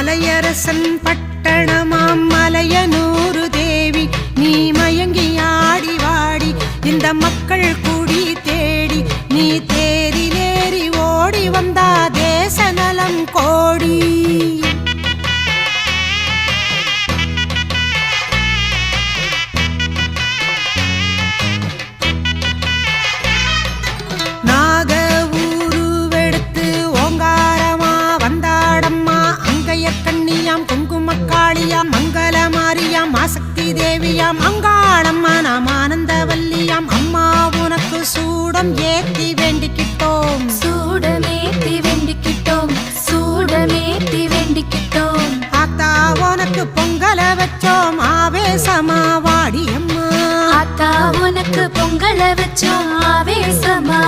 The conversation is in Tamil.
மலையரசன் பட்டணமாம் மலையனூரு தேவி நீ மயங்கி ஆடி வாடி இந்த மக்கள் கூடி தேடி நீ தேரிலேறி ஓடி வந்தா தேச நலம் கோடி. நாக ஊருவெடுத்து ஓங்காரமா வந்தாடம்மா அங்கைய கண்ணியாம் குங்குமக்காளியாம் மங்கள மாரியாம் ஆசக்தி தேவியாம் அங்காளம்மா நாம் ஆனந்தவல்லியாம் அம்மா உனக்கு சூடம் ஏத்தி வேண்டிக்கிட்டோம் சூடமேத்தி வேண்டிக்கிட்டோம் சூடமேத்தி வேண்டிக்கிட்டோம். ஆத்தா உனக்கு பொங்கல வச்சோம் ஆவேசமா வாடி அம்மா ஆத்தா உனக்கு பொங்கல வச்சோம் ஆவேசமா